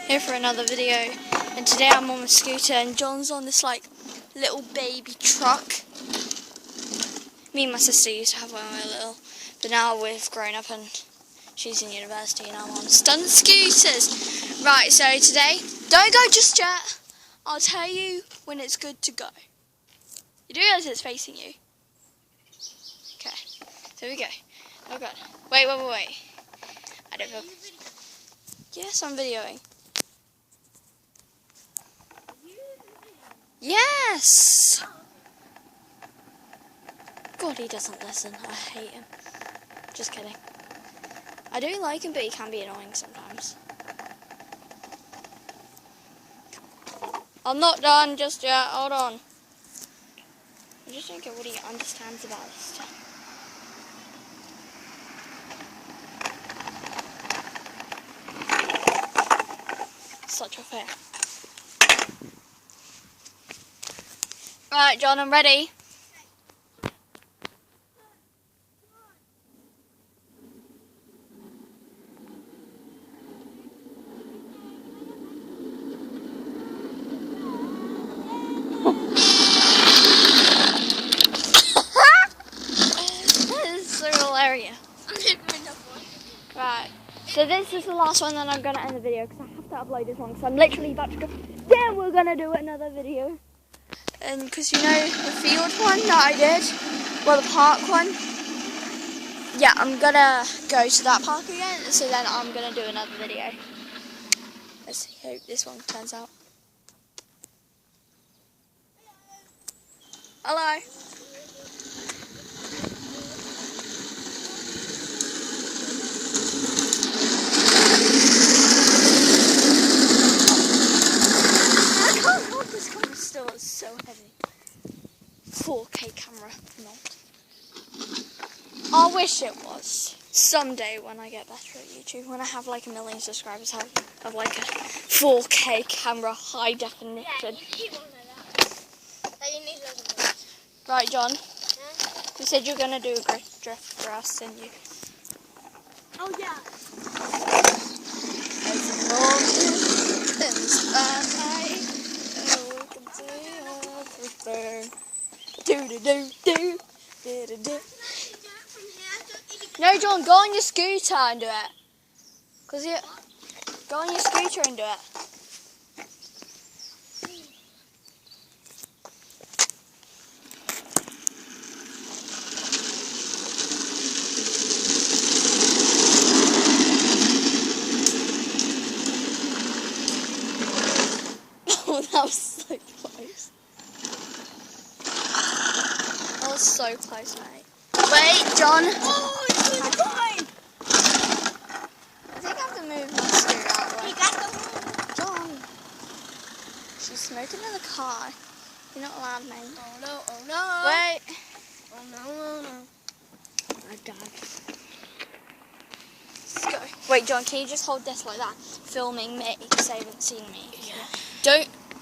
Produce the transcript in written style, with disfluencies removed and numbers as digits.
here for another video, and today I'm on a scooter and John's on this like little baby truck. Me and my sister used to have one when we were little, but now we've grown up and she's in university and I'm on stunt scooters. Right, so today, don't go just yet. I'll tell you when it's good to go. You do realise it's facing you? Okay, so here we go. Oh god. Wait. I don't know. Yes, I'm videoing. Yes! God, he doesn't listen. I hate him. Just kidding. I do like him, but he can be annoying sometimes. I'm not done just yet. Hold on. I just don't get what he understands about this stuff. Such a fair. Right, John, I'm ready. That is so hilarious. Right, so this is the last one, then I'm going to end the video because I have to upload this one because I'm literally about to go. Then we're going to do another video. And because you know the field one that I did, well the park one, yeah, I'm going to go to that park again, so then I'm going to do another video. Let's hope this one turns out. Hello. Still, it's so heavy. 4K camera, not. I wish it was. Someday when I get better at YouTube, when I have like 1 million subscribers, I'll have like a 4K camera, high definition. Yeah, you want that. You need loads of those. Right, John. Huh? You said you're gonna do a drift for us, didn't you? Oh yeah. As mountains by do. No, John, go on your scooter and do it. Go on your scooter and do it. Oh, that was so close. That was so close, mate. Wait, John. Oh, it's in the coin. I think I have to move my scooter out of the way. You got the John. She's smoking in the car. You're not allowed, mate. Oh no, oh no. Wait. Oh no, oh no. I died. Let's go. Wait, John, can you just hold this like that? Filming me, because they haven't seen me. Yeah. Don't